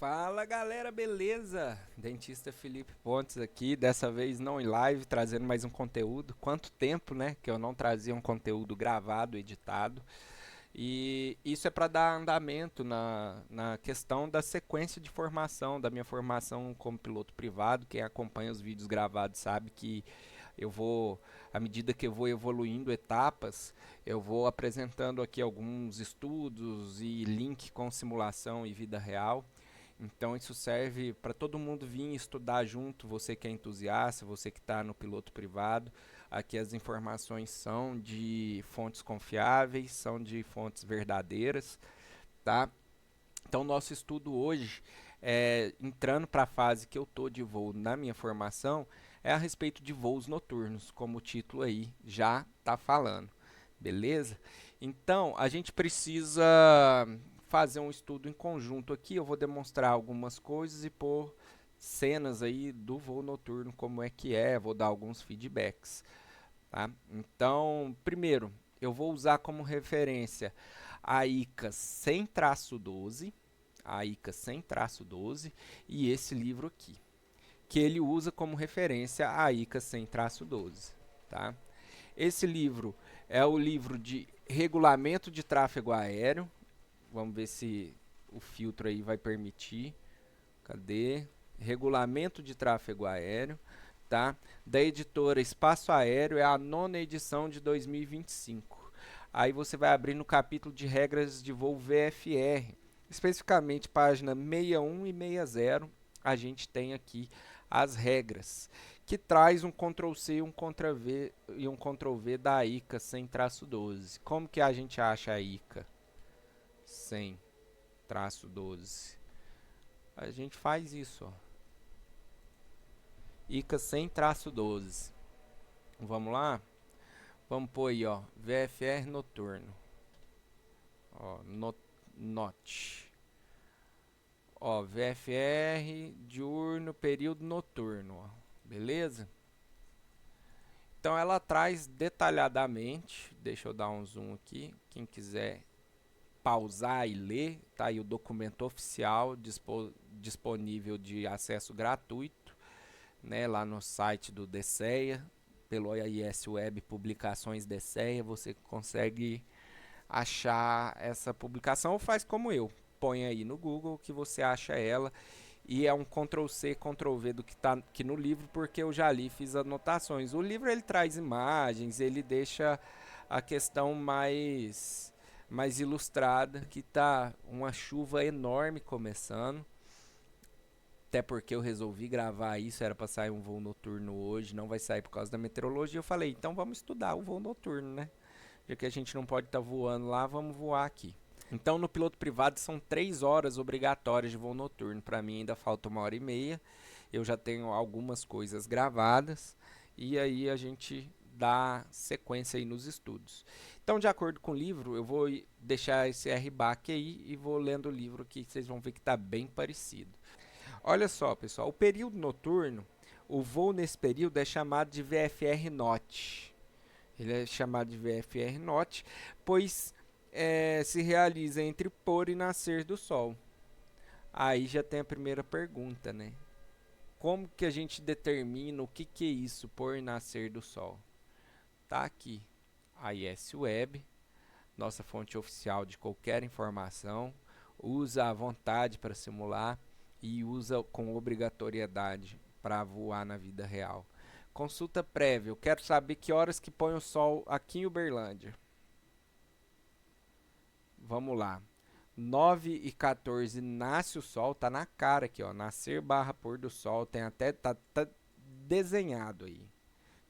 Fala galera, beleza? Dentista Felipe Pontes aqui, dessa vez não em live, trazendo mais um conteúdo. Quanto tempo, né, que eu não trazia um conteúdo gravado, editado. E isso é para dar andamento na questão da sequência de formação, da minha formação como piloto privado. Quem acompanha os vídeos gravados sabe que eu vou, à medida que eu vou evoluindo etapas, eu vou apresentando aqui alguns estudos e link com simulação e vida real. Então isso serve para todo mundo vir estudar junto, você que é entusiasta, você que está no piloto privado. Aqui as informações são de fontes confiáveis, são de fontes verdadeiras, tá? Então nosso estudo hoje, entrando para a fase que eu tô de voo na minha formação, é a respeito de voos noturnos, como o título aí já está falando, beleza? Então a gente precisa fazer um estudo em conjunto aqui. Eu vou demonstrar algumas coisas e pôr cenas aí do voo noturno, como é que é, vou dar alguns feedbacks, tá? Então, primeiro, eu vou usar como referência a ICA 100-12, a ICA 100-12 e esse livro aqui, que ele usa como referência a ICA 100-12, tá? Esse livro é o livro de regulamento de tráfego aéreo. Vamos ver se o filtro aí vai permitir. Cadê? Regulamento de tráfego aéreo, tá? Da editora Espaço Aéreo, é a nona edição de 2025. Aí você vai abrir no capítulo de regras de voo VFR, especificamente página 61 e 60. A gente tem aqui as regras, que traz um Ctrl+C um Ctrl+V e um Ctrl+V da ICA 100-12. Como que a gente acha a ICA 100-12? A gente faz isso, ó. ICA 100-12. Vamos lá? Vamos pôr aí, ó, VFR noturno. Ó, NOT. Ó, VFR diurno, período noturno, ó. Beleza? Então ela traz detalhadamente, deixa eu dar um zoom aqui, quem quiser pausar e ler, tá aí o documento oficial disponível de acesso gratuito, né, lá no site do DCEA, pelo AIS Web Publicações DCEA, você consegue achar essa publicação, ou faz como eu, põe aí no Google que você acha ela, e é um Ctrl+C, Ctrl+V do que está aqui no livro, porque eu já li, fiz anotações. O livro ele traz imagens, ele deixa a questão mais ilustrada, que tá uma chuva enorme começando. Até porque eu resolvi gravar isso, era para sair um voo noturno hoje, não vai sair por causa da meteorologia. Eu falei, então vamos estudar o voo noturno, né? Já que a gente não pode estar voando lá, vamos voar aqui. Então, no piloto privado são 3 horas obrigatórias de voo noturno. Para mim ainda falta 1h30. Eu já tenho algumas coisas gravadas e aí a gente dá sequência aí nos estudos. Então, de acordo com o livro, eu vou deixar esse RBAC aí e vou lendo o livro que vocês vão ver que está bem parecido. Olha só, pessoal, o período noturno, o voo nesse período é chamado de VFR NOT. Ele é chamado de VFR NOT, pois se realiza entre pôr e nascer do sol. Aí já tem a primeira pergunta, né? Como que a gente determina o que, que é isso, pôr e nascer do sol? Tá aqui, a IS Web, nossa fonte oficial de qualquer informação, usa à vontade para simular e usa com obrigatoriedade para voar na vida real. Consulta prévia, eu quero saber que horas que põe o sol aqui em Uberlândia. Vamos lá. 9h14 nasce o sol, tá na cara aqui, ó. Nascer barra pôr do sol, tem até tá desenhado aí.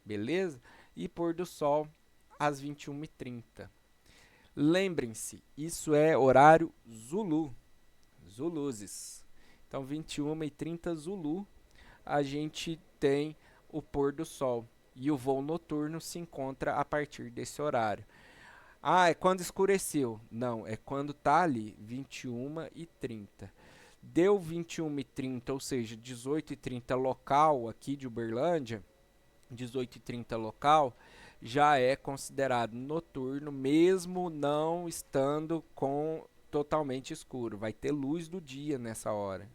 Beleza? E pôr do sol às 21h30. Lembrem-se, isso é horário Zulu. Zuluzes. Então 21h30 Zulu, a gente tem o pôr do sol. E o voo noturno se encontra a partir desse horário. Ah, é quando escureceu. Não, é quando tá ali, 21h30. Deu 21h30, ou seja, 18h30 local aqui de Uberlândia, 18h30 local, já é considerado noturno, mesmo não estando com totalmente escuro. Vai ter luz do dia nessa hora.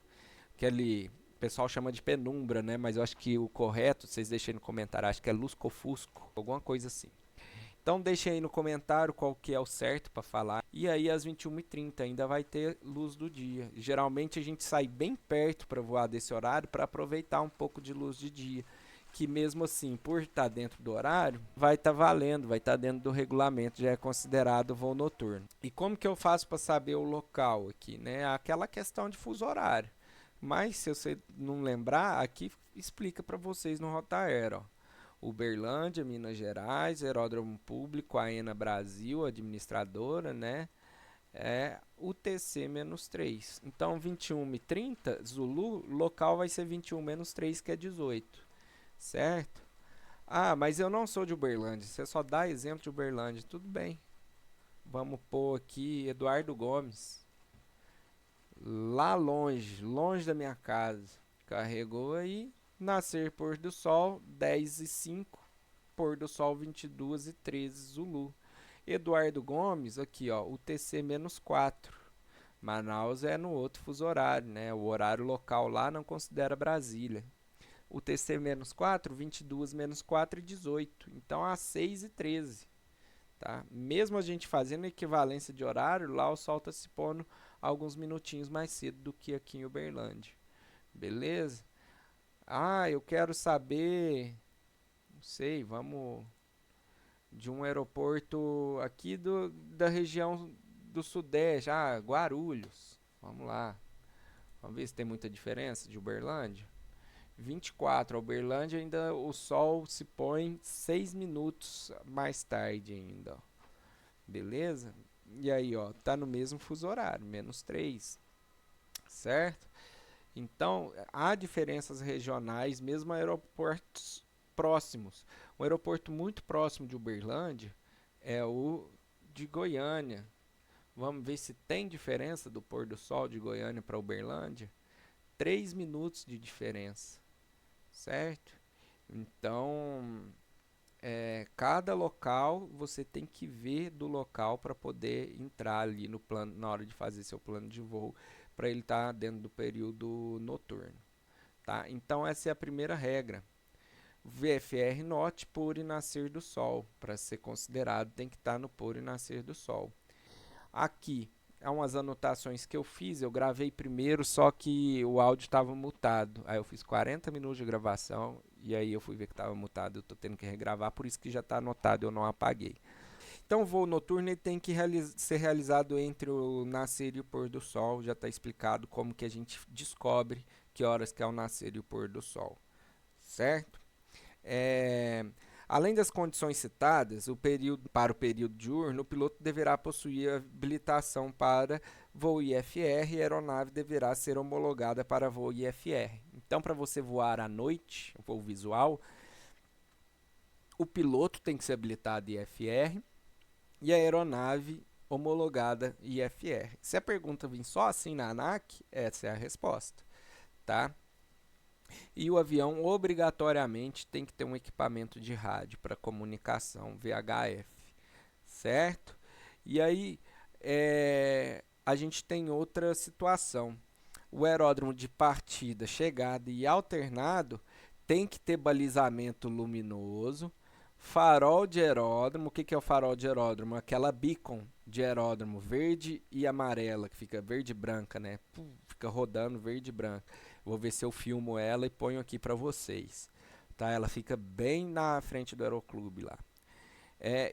aquele, o pessoal chama de penumbra, né? Mas eu acho que o correto, vocês deixem no comentário, acho que é lusco-fusco, alguma coisa assim. Então deixem aí no comentário qual que é o certo para falar. E aí às 21h30 ainda vai ter luz do dia. Geralmente a gente sai bem perto para voar desse horário para aproveitar um pouco de luz de dia. Que mesmo assim, por estar dentro do horário, vai estar valendo, vai estar dentro do regulamento, já é considerado voo noturno. E como que eu faço para saber o local aqui, né? Aquela questão de fuso horário. Mas se você não lembrar, aqui explica para vocês no Rotaero, ó. Uberlândia, Minas Gerais, Aeródromo Público, AENA Brasil, administradora, né? É UTC-3. Então, 21h30, Zulu, local vai ser 21-3, que é 18, certo? Ah, mas eu não sou de Uberlândia, você só dá exemplo de Uberlândia, tudo bem. Vamos pôr aqui Eduardo Gomes, lá longe, longe da minha casa. Carregou aí, nascer pôr do sol, 10h05. Pôr do sol 22h13, Zulu. Eduardo Gomes, aqui ó, UTC-4. Manaus é no outro fuso horário, né? O horário local lá não considera Brasília. UTC-4, 22-4 e 18. Então às 6h13. Tá? Mesmo a gente fazendo equivalência de horário, lá o sol está se pondo alguns minutinhos mais cedo do que aqui em Uberlândia. Beleza? Ah, eu quero saber, não sei, vamos de um aeroporto aqui da região do Sudeste, Guarulhos. Vamos lá. Vamos ver se tem muita diferença de Uberlândia. 24, a Uberlândia ainda o sol se põe 6 minutos mais tarde ainda, ó. Beleza? E aí, ó, tá no mesmo fuso horário, -3, certo? Então, há diferenças regionais, mesmo aeroportos próximos. Um aeroporto muito próximo de Uberlândia é o de Goiânia. Vamos ver se tem diferença do pôr do sol de Goiânia para Uberlândia. 3 minutos de diferença, certo? Então, cada local você tem que ver do local para poder entrar ali no plano, na hora de fazer seu plano de voo, para ele estar dentro do período noturno. Tá? Então, essa é a primeira regra. VFR NOT, pôr e nascer do sol. Para ser considerado, tem que estar no pôr e nascer do sol. Aqui, há umas anotações que eu fiz. Eu gravei primeiro, só que o áudio estava mutado. Aí eu fiz 40 minutos de gravação e aí eu fui ver que estava mutado. Eu estou tendo que regravar, por isso que já está anotado, eu não apaguei. Então, o voo noturno ele tem que ser realizado entre o nascer e o pôr do sol. Já está explicado como que a gente descobre que horas que é o nascer e o pôr do sol. Certo? Além das condições citadas, para o período diurno, o piloto deverá possuir habilitação para voo IFR e a aeronave deverá ser homologada para voo IFR. Então, para você voar à noite, voo visual, o piloto tem que ser habilitado IFR e a aeronave homologada IFR. Se a pergunta vir só assim na ANAC, essa é a resposta, tá? E o avião obrigatoriamente tem que ter um equipamento de rádio para comunicação VHF, certo? E aí a gente tem outra situação. O aeródromo de partida, chegada e alternado tem que ter balizamento luminoso, farol de aeródromo. O que é o farol de aeródromo? Aquela beacon de aeródromo verde e amarela, que fica verde e branca, né? Fica rodando verde e branca. Vou ver se eu filmo ela e ponho aqui para vocês. Tá? Ela fica bem na frente do aeroclube lá.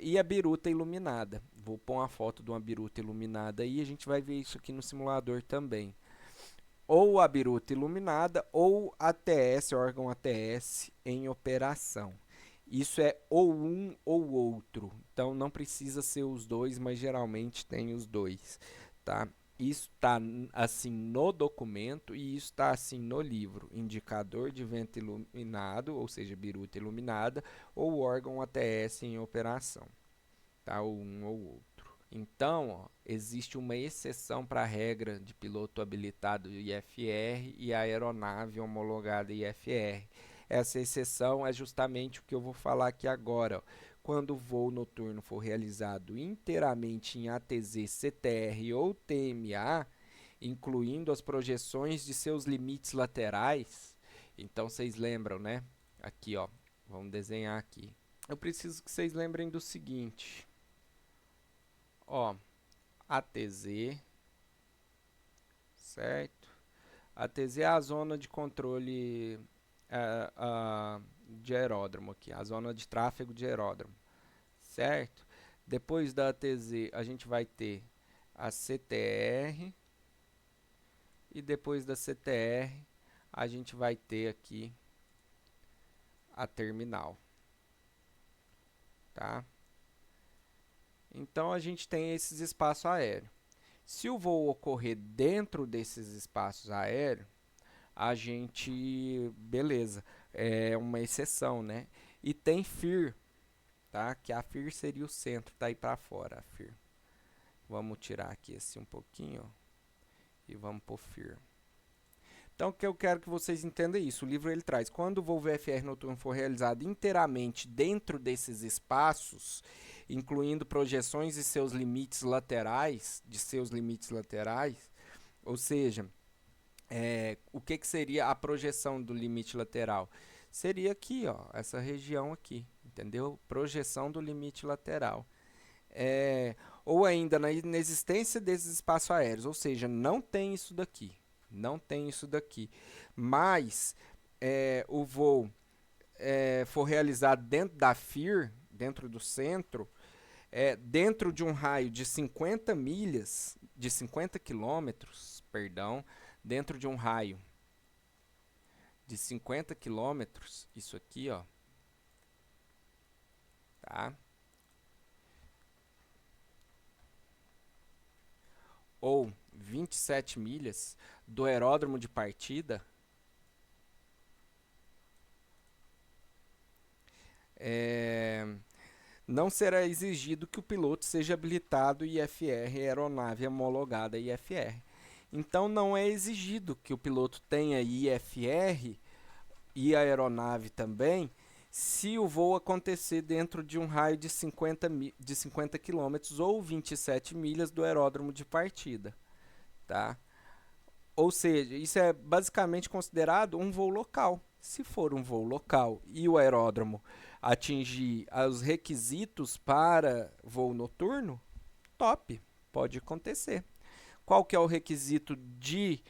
E a biruta iluminada. Vou pôr uma foto de uma biruta iluminada aí. A gente vai ver isso aqui no simulador também. Ou a biruta iluminada ou ATS, órgão ATS em operação. Isso é ou um ou outro. Então não precisa ser os dois, mas geralmente tem os dois. Tá? Isso está assim no documento e isso está assim no livro. Indicador de vento iluminado, ou seja, biruta iluminada, ou órgão ATS em operação. Tá? Ou um ou outro. Então, ó, existe uma exceção para a regra de piloto habilitado IFR e a aeronave homologada IFR. Essa exceção é justamente o que eu vou falar aqui agora. Ó. Quando o voo noturno for realizado inteiramente em ATZ, CTR ou TMA, incluindo as projeções de seus limites laterais. Então vocês lembram, né? Aqui, ó, vamos desenhar aqui. Eu preciso que vocês lembrem do seguinte. Ó, ATZ, certo? ATZ é a zona de controle de aeródromo aqui, a zona de tráfego de aeródromo, certo? Depois da ATZ a gente vai ter a CTR e depois da CTR a gente vai ter aqui a terminal, tá? Então a gente tem esses espaços aéreos. Se o voo ocorrer dentro desses espaços aéreos, a gente, beleza, é uma exceção, né? E tem FIR, tá? Que a FIR seria o centro, tá aí para fora a FIR. Vamos tirar aqui assim um pouquinho, ó, e vamos por FIR. Então, o que eu quero que vocês entendam é isso. O livro ele traz, quando o voo VFR noturno for realizado inteiramente dentro desses espaços, incluindo projeções de seus limites laterais, ou seja, o que seria a projeção do limite lateral? Seria aqui, ó, essa região aqui, entendeu? Projeção do limite lateral. Ou ainda na inexistência desses espaços aéreos, ou seja, não tem isso daqui. Não tem isso daqui. Mas o voo for realizado dentro da FIR, dentro do centro, dentro de um raio de 50 milhas, de 50 quilômetros, perdão, dentro de um raio de 50 quilômetros, isso aqui, ó, tá? Ou 27 milhas do aeródromo de partida, não será exigido que o piloto seja habilitado IFR, aeronave homologada IFR. Então, não é exigido que o piloto tenha IFR e a aeronave também, se o voo acontecer dentro de um raio de 50 km ou 27 milhas do aeródromo de partida, tá? Ou seja, isso é basicamente considerado um voo local. Se for um voo local e o aeródromo atingir os requisitos para voo noturno, top, pode acontecer. Qual que é o requisito de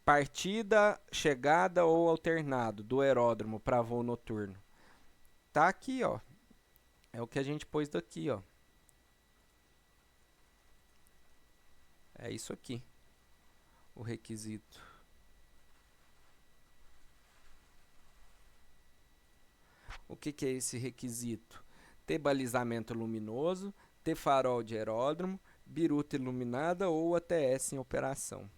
partida, chegada ou alternado do aeródromo para voo noturno? Tá aqui, ó. É o que a gente pôs daqui, ó. É isso aqui, o requisito. O que é esse requisito? Ter balizamento luminoso, ter farol de aeródromo, biruta iluminada ou ATS em operação,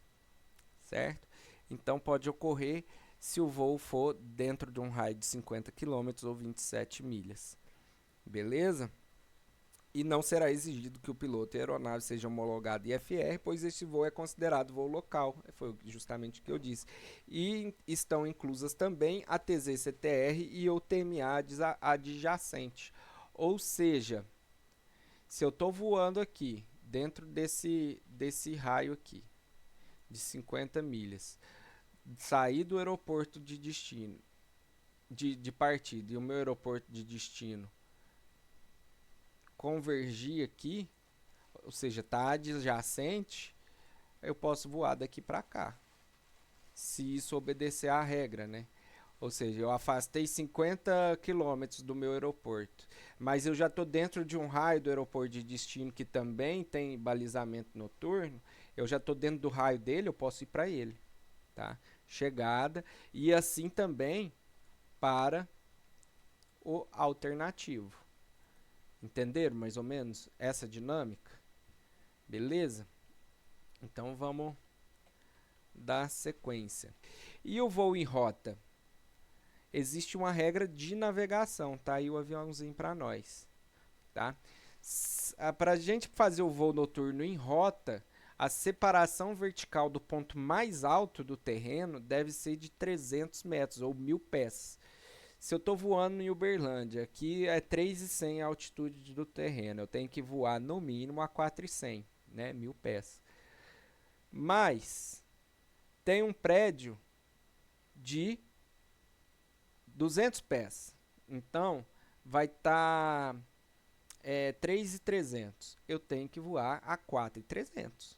certo? Então pode ocorrer se o voo for dentro de um raio de 50 km ou 27 milhas, beleza? E não será exigido que o piloto e a aeronave sejam homologados IFR, pois este voo é considerado voo local, foi justamente o que eu disse. E estão inclusas também a TZ-CTR e o TMA adjacente. Ou seja, se eu estou voando aqui, dentro desse raio aqui, de 50 milhas, sair do aeroporto de destino, de partida, e o meu aeroporto de destino convergir aqui, ou seja, está adjacente, eu posso voar daqui para cá, se isso obedecer à regra, né? Ou seja, eu afastei 50 quilômetros do meu aeroporto, mas eu já estou dentro de um raio do aeroporto de destino que também tem balizamento noturno, eu já estou dentro do raio dele, eu posso ir para ele, tá? Chegada, e assim também para o alternativo. Entenderam mais ou menos essa dinâmica? Beleza? Então vamos dar sequência. E o voo em rota? Existe uma regra de navegação, tá aí o aviãozinho para nós, tá? Para a gente fazer o voo noturno em rota, a separação vertical do ponto mais alto do terreno deve ser de 300 metros ou 1.000 pés. Se eu estou voando em Uberlândia, aqui é 3.100 a altitude do terreno, eu tenho que voar no mínimo a 4.100, né, 1.000 pés. Mas tem um prédio de 200 pés. Então, vai estar 3.300. Eu tenho que voar a 4.300,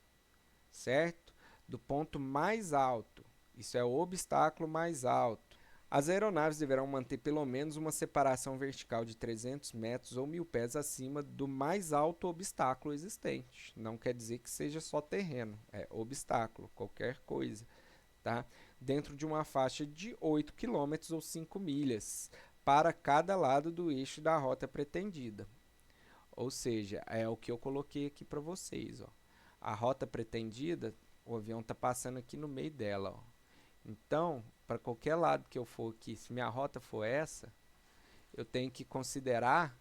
certo? Do ponto mais alto. Isso é o obstáculo mais alto. As aeronaves deverão manter pelo menos uma separação vertical de 300 metros ou 1.000 pés acima do mais alto obstáculo existente. Não quer dizer que seja só terreno, é obstáculo, qualquer coisa, tá? Dentro de uma faixa de 8 km ou 5 milhas para cada lado do eixo da rota pretendida. Ou seja, é o que eu coloquei aqui para vocês, ó. A rota pretendida, o avião está passando aqui no meio dela, ó. Então, para qualquer lado que eu for aqui, se minha rota for essa, eu tenho que considerar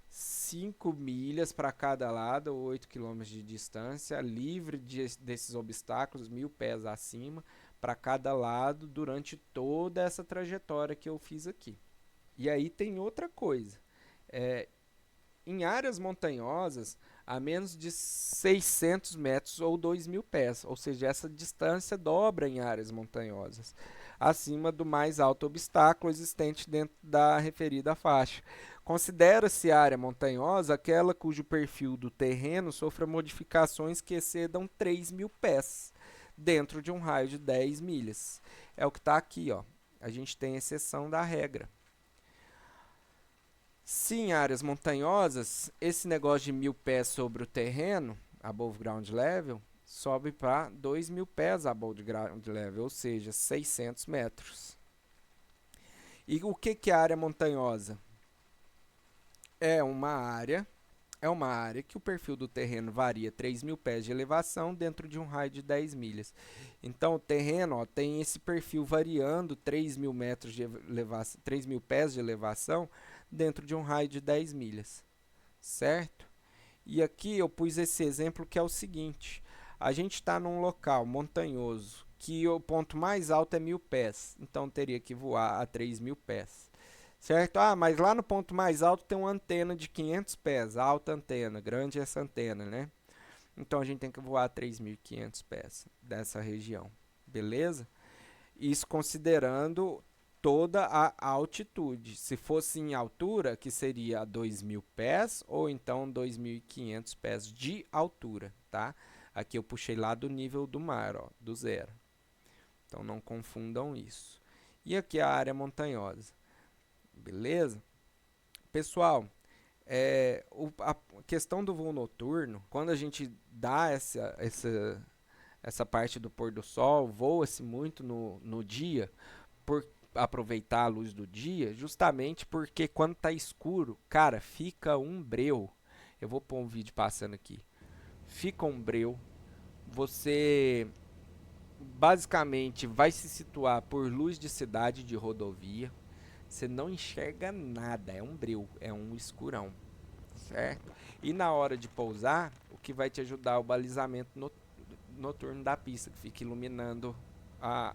5 milhas para cada lado, ou 8 km de distância, livre desses obstáculos, 1.000 pés acima, para cada lado, durante toda essa trajetória que eu fiz aqui. E aí tem outra coisa. Em áreas montanhosas, a menos de 600 metros ou 2.000 pés, ou seja, essa distância dobra em áreas montanhosas, acima do mais alto obstáculo existente dentro da referida faixa. Considera-se área montanhosa aquela cujo perfil do terreno sofra modificações que excedam 3.000 pés, dentro de um raio de 10 milhas. É o que está aqui, ó. A gente tem exceção da regra. Se em áreas montanhosas, esse negócio de 1.000 pés sobre o terreno, above ground level, sobe para 2.000 pés above ground level, ou seja, 600 metros. E o que é área montanhosa? É uma área que o perfil do terreno varia 3.000 pés de elevação dentro de um raio de 10 milhas. Então, o terreno tem esse perfil variando 3.000 metros de elevação, 3.000 pés de elevação dentro de um raio de 10 milhas, certo? E aqui eu pus esse exemplo que é o seguinte: a gente está num local montanhoso que o ponto mais alto é 1.000 pés, então teria que voar a 3.000 pés. Certo? Ah, mas lá no ponto mais alto tem uma antena de 500 pés, alta antena, grande essa antena, né? Então a gente tem que voar a 3.500 pés dessa região, beleza? Isso considerando toda a altitude. Se fosse em altura, que seria 2.000 pés ou então 2.500 pés de altura, tá? Aqui eu puxei lá do nível do mar, ó, do zero. Então não confundam isso. E aqui a área montanhosa. Beleza? Pessoal, a questão do voo noturno, quando a gente dá essa parte do pôr do sol, voa-se muito no dia, por aproveitar a luz do dia, justamente porque quando está escuro, cara, fica um breu. Eu vou pôr um vídeo passando aqui. Fica um breu. Você basicamente vai se situar por luz de cidade, de rodovia. Você não enxerga nada, é um breu, é um escurão, certo? E na hora de pousar, o que vai te ajudar é o balizamento noturno da pista, que fica iluminando a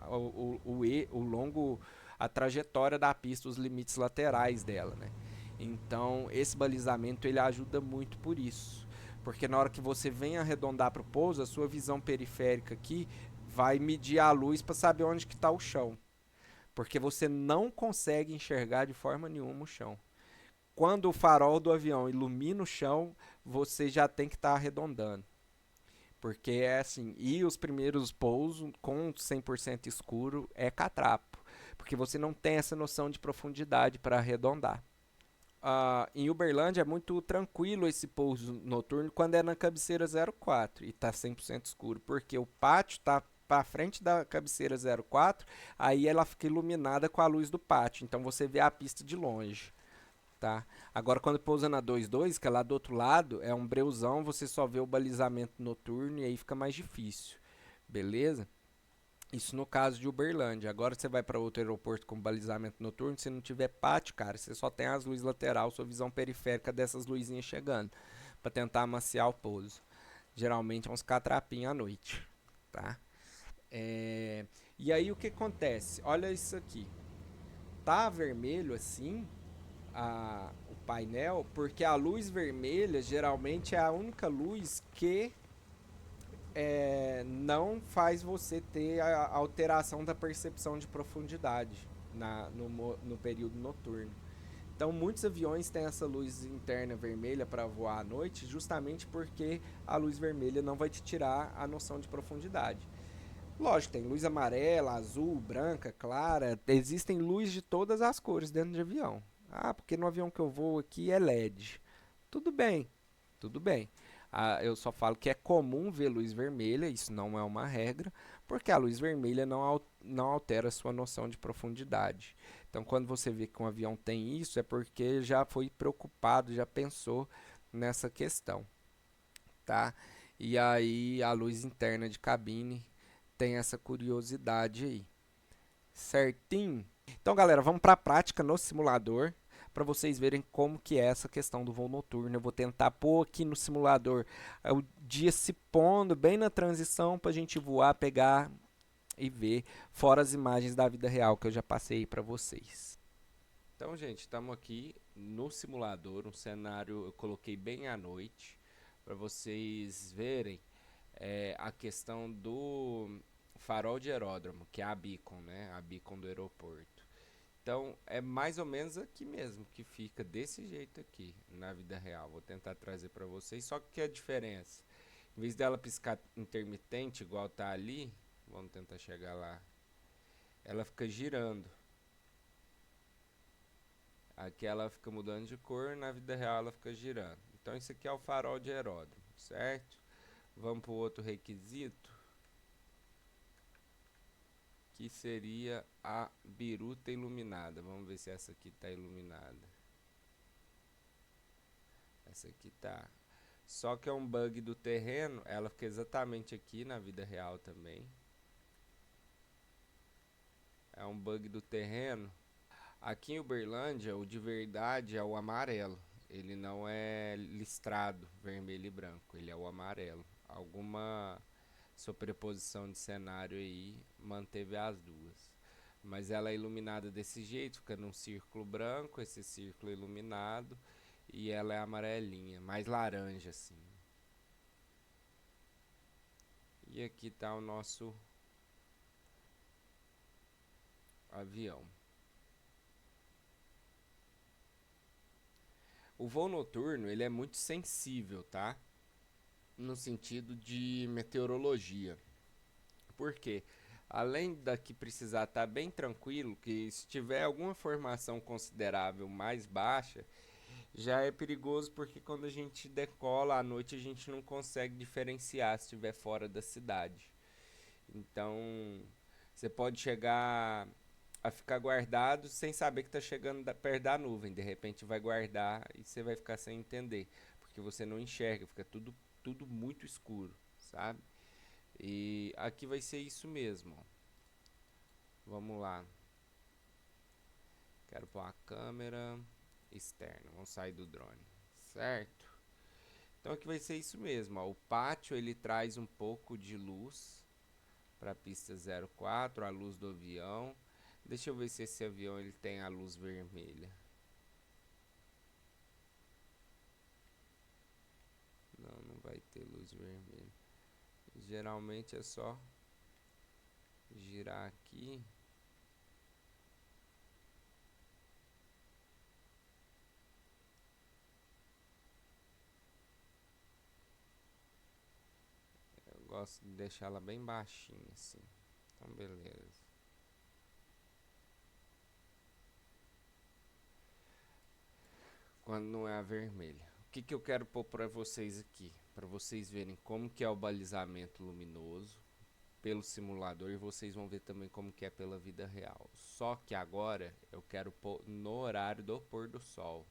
trajetória da pista, os limites laterais dela, né? Então, esse balizamento ele ajuda muito por isso, porque na hora que você vem arredondar para o pouso, a sua visão periférica aqui vai medir a luz para saber onde que está o chão, porque você não consegue enxergar de forma nenhuma o chão. Quando o farol do avião ilumina o chão, você já tem que estar arredondando. Porque é assim, e os primeiros pousos com 100% escuro é catrapo, porque você não tem essa noção de profundidade para arredondar. Em Uberlândia é muito tranquilo esse pouso noturno quando é na cabeceira 04 e está 100% escuro, porque o pátio está para frente da cabeceira 04, aí ela fica iluminada com a luz do pátio, então você vê a pista de longe, tá? Agora quando pousa na 22, que é lá do outro lado, é um breuzão, você só vê o balizamento noturno e aí fica mais difícil, beleza? Isso no caso de Uberlândia. Agora você vai para outro aeroporto com balizamento noturno, se não tiver pátio, cara, você só tem as luzes laterais, sua visão periférica dessas luzinhas chegando, para tentar amaciar o pouso. Geralmente é uns catrapinhos à noite, tá? E aí o que acontece? Olha isso aqui. Tá vermelho assim o painel, porque a luz vermelha geralmente é a única luz que não faz você ter a alteração da percepção de profundidade no período noturno. Então, muitos aviões têm essa luz interna vermelha para voar à noite, justamente porque a luz vermelha não vai te tirar a noção de profundidade. Lógico, tem luz amarela, azul, branca, clara, existem luz de todas as cores dentro de avião. Ah, porque no avião que eu vou aqui é LED. Tudo bem, tudo bem. Eu só falo que é comum ver luz vermelha, isso não é uma regra, porque a luz vermelha não altera a sua noção de profundidade. Então, quando você vê que um avião tem isso, é porque já foi preocupado, já pensou nessa questão, tá? E aí, a luz interna de cabine tem essa curiosidade aí, certinho? Então, galera, vamos para a prática no simulador para vocês verem como que é essa questão do voo noturno. Eu vou tentar pôr aqui no simulador o dia se pondo bem na transição para a gente voar, pegar e ver, fora as imagens da vida real que eu já passei para vocês. Então, gente, estamos aqui no simulador, um cenário eu coloquei bem à noite para vocês verem a questão do farol de aeródromo, que é a beacon, né? A beacon do aeroporto. Então, é mais ou menos aqui mesmo que fica desse jeito aqui na vida real. Vou tentar trazer para vocês, só que a diferença, em vez dela piscar intermitente igual tá ali, vamos tentar chegar lá. Ela fica girando. Aqui ela fica mudando de cor, na vida real ela fica girando. Então isso aqui é o farol de aeródromo, certo? Vamos para o outro requisito, que seria a biruta iluminada. Vamos ver se essa aqui está iluminada. Essa aqui tá. Só que é um bug do terreno, ela fica exatamente aqui na vida real também. É um bug do terreno. Aqui em Uberlândia, o de verdade é o amarelo. Ele não é listrado vermelho e branco, ele é o amarelo. Alguma sobreposição de cenário aí manteve as duas. Mas ela é iluminada desse jeito, fica num círculo branco, esse círculo iluminado, e ela é amarelinha, mais laranja assim. E aqui está o nosso avião. O voo noturno ele é muito sensível, tá? No sentido de meteorologia. Por quê? Além daqui precisar estar bem tranquilo, que se tiver alguma formação considerável mais baixa, já é perigoso porque quando a gente decola à noite a gente não consegue diferenciar se estiver fora da cidade. Então, você pode chegar a ficar guardado sem saber que está chegando perto da nuvem. De repente vai guardar e você vai ficar sem entender, porque você não enxerga, fica tudo muito escuro, sabe? E aqui vai ser isso mesmo. Ó. Vamos lá. Quero pôr a câmera externa. Vamos sair do drone, certo? Então aqui vai ser isso mesmo. Ó. O pátio ele traz um pouco de luz para a pista 04, a luz do avião. Deixa eu ver se esse avião ele tem a luz vermelha. Não, não vai ter luz vermelha. Geralmente é só girar aqui. Eu gosto de deixar ela bem baixinha assim. Então beleza. Quando não é a vermelha. O que eu quero pôr para vocês aqui? Para vocês verem como que é o balizamento luminoso pelo simulador e vocês vão ver também como que é pela vida real. Só que agora eu quero pôr no horário do pôr do sol.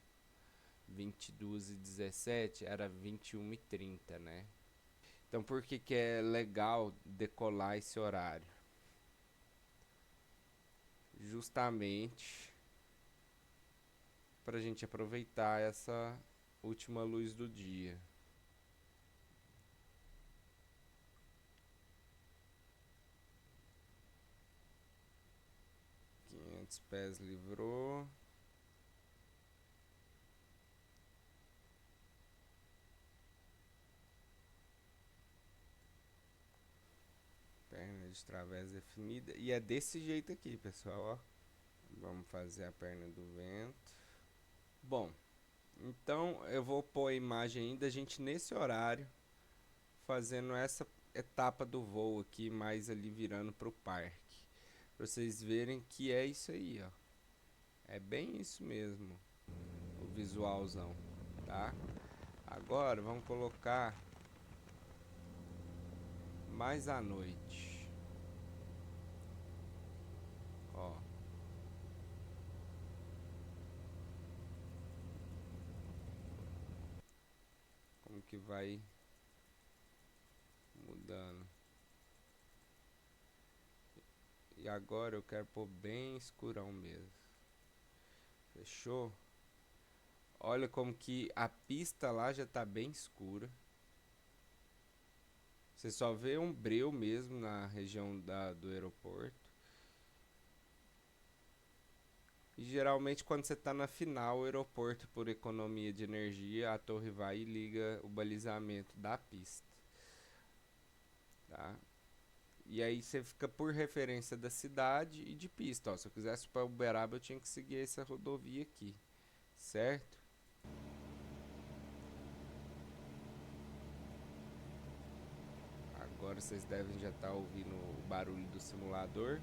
22h17 era 21h30, né? Então por que é legal decolar esse horário? Justamente para a gente aproveitar essa última luz do dia. 500 pés livrou. Linha de travessa definida. E é desse jeito aqui, pessoal, ó. Vamos fazer a perna do vento. Bom, então eu vou pôr a imagem ainda a gente nesse horário, fazendo essa etapa do voo aqui, mais ali virando pro parque. Pra vocês verem que é isso aí, ó. É bem isso mesmo, o visualzão, tá? Agora vamos colocar mais à noite. Ó. Como que vai mudando. E agora eu quero pôr bem escurão mesmo. Fechou? Olha como que a pista lá já tá bem escura. Você só vê um breu mesmo na região do aeroporto. E geralmente quando você está na final, o aeroporto, por economia de energia, a torre vai e liga o balizamento da pista. Tá? E aí você fica por referência da cidade e de pista. Ó, se eu quisesse para Uberaba, eu tinha que seguir essa rodovia aqui, certo? Agora vocês devem já estar ouvindo o barulho do simulador,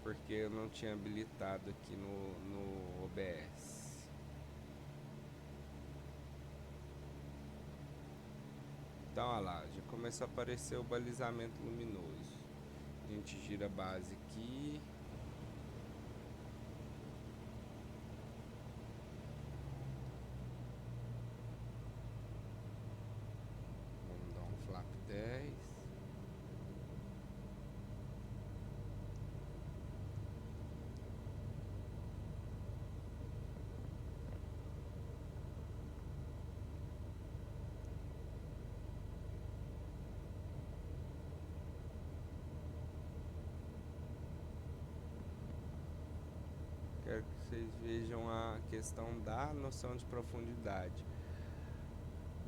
porque eu não tinha habilitado aqui no OBS. Então, olha lá, já começou a aparecer o balizamento luminoso. A gente gira a base aqui. Vamos dar um flap 10. Quero que vocês vejam a questão da noção de profundidade.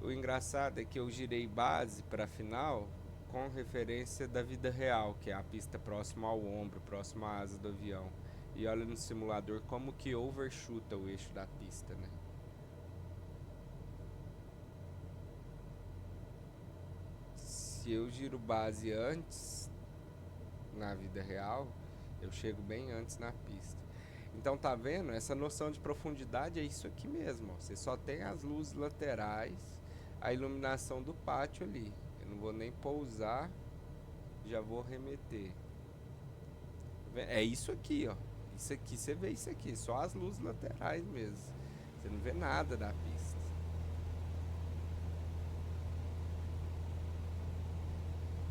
O engraçado é que eu girei base para final com referência da vida real, que é a pista próxima ao ombro, próxima à asa do avião. E olha no simulador como que overshoota o eixo da pista, né? Se eu giro base antes na vida real, eu chego bem antes na pista. Então tá vendo? Essa noção de profundidade é isso aqui mesmo, ó. Você só tem as luzes laterais, a iluminação do pátio ali. Eu não vou nem pousar, já vou remeter. É isso aqui, ó. Isso aqui, você vê isso aqui, só as luzes laterais mesmo. Você não vê nada da pista.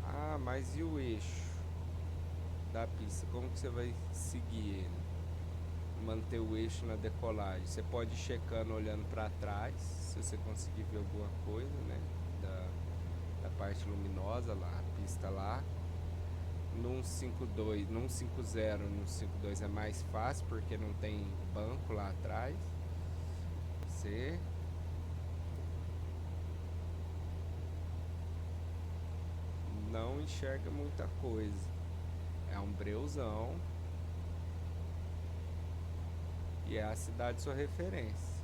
Ah, mas e o eixo da pista? Como que você vai seguir ele? Manter o eixo na decolagem. Você pode ir checando olhando para trás, se você conseguir ver alguma coisa, né? Da parte luminosa lá, a pista lá. No 152, no 150, no 152 é mais fácil porque não tem banco lá atrás. Você não enxerga muita coisa. É um breuzão. E é a cidade sua referência.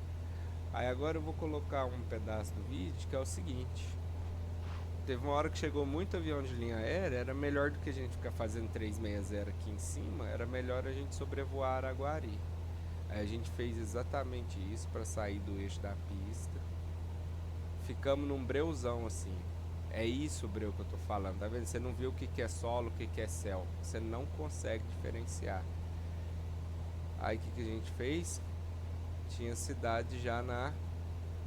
Aí agora eu vou colocar um pedaço do vídeo que é o seguinte. Teve uma hora que chegou muito avião de linha aérea, era melhor do que a gente ficar fazendo 360 aqui em cima, era melhor a gente sobrevoar Araguari. Aí a gente fez exatamente isso para sair do eixo da pista. Ficamos num breuzão assim. É isso o breu que eu tô falando, tá vendo? Você não viu o que é solo, o que é céu. Você não consegue diferenciar. Aí o que a gente fez? Tinha cidade já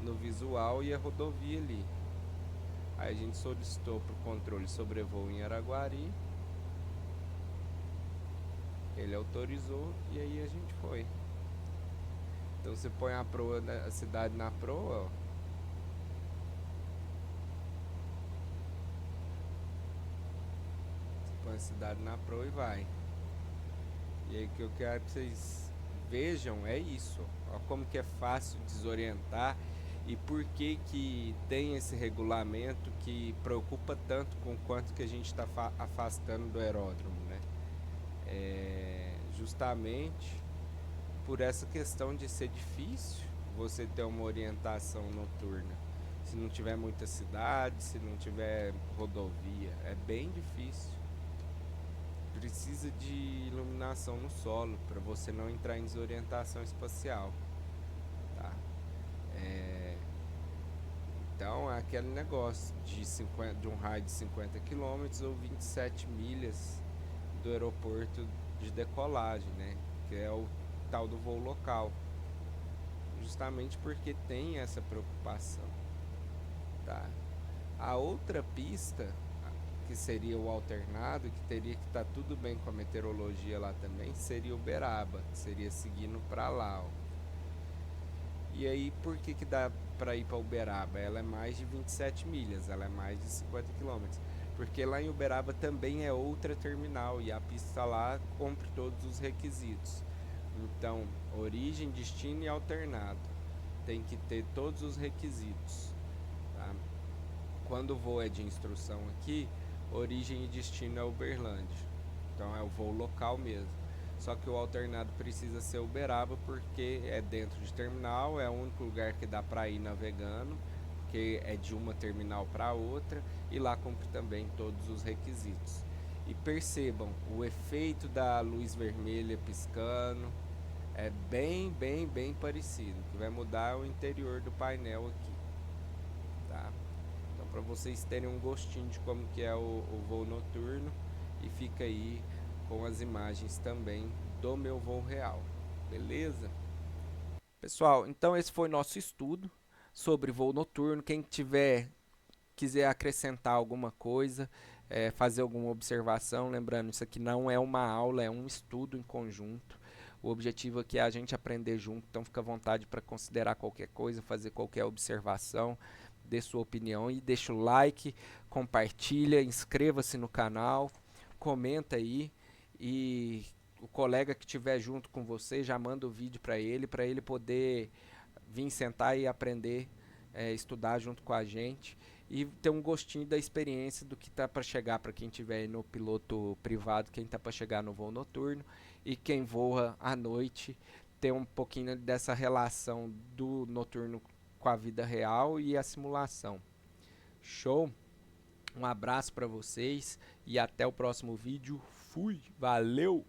no visual e a rodovia ali. Aí a gente solicitou para o controle sobrevoo em Araguari. Ele autorizou e aí a gente foi. Então você põe a cidade na proa, ó. Você põe a cidade na proa e vai. E aí o que eu quero que vocês vejam é isso. Ó como que é fácil desorientar e por que que tem esse regulamento que preocupa tanto com o quanto que a gente está afastando do aeródromo, né? Justamente por essa questão de ser difícil você ter uma orientação noturna. Se não tiver muita cidade, se não tiver rodovia, é bem difícil. Precisa de iluminação no solo para você não entrar em desorientação espacial, tá? Então é aquele negócio de um raio de 50 quilômetros ou 27 milhas do aeroporto de decolagem, né? Que é o tal do voo local. Justamente porque tem essa preocupação, tá? A outra pista, que seria o alternado, que teria que estar tudo bem com a meteorologia lá também, seria Uberaba, que seria seguindo para lá, ó. E aí, por que que dá para ir para Uberaba? Ela é mais de 27 milhas, ela é mais de 50 quilômetros. Porque lá em Uberaba também é outra terminal e a pista lá cumpre todos os requisitos. Então, origem, destino e alternado. Tem que ter todos os requisitos, tá? Quando o voo é de instrução aqui, origem e destino é Uberlândia. Então é o voo local mesmo. Só que o alternado precisa ser Uberaba porque é dentro de terminal, é o único lugar que dá para ir navegando, porque é de uma terminal para outra e lá cumpre também todos os requisitos. E percebam o efeito da luz vermelha piscando, é bem parecido. O que vai mudar é o interior do painel aqui, tá? Então, para vocês terem um gostinho de como que é o voo noturno, e fica aí com as imagens também do meu voo real, beleza? Pessoal, então esse foi nosso estudo sobre voo noturno. Quem quiser acrescentar alguma coisa, fazer alguma observação, lembrando, isso aqui não é uma aula, é um estudo em conjunto. O objetivo aqui é a gente aprender junto, então fica à vontade para considerar qualquer coisa, fazer qualquer observação, dê sua opinião e deixa o like, compartilha, inscreva-se no canal, comenta aí e o colega que estiver junto com você já manda o vídeo para ele poder vir sentar e aprender, estudar junto com a gente e ter um gostinho da experiência do que está para chegar para quem estiver no piloto privado, quem está para chegar no voo noturno e quem voa à noite, ter um pouquinho dessa relação do noturno com a vida real e a simulação. Show? Um abraço para vocês e até o próximo vídeo. Fui, valeu!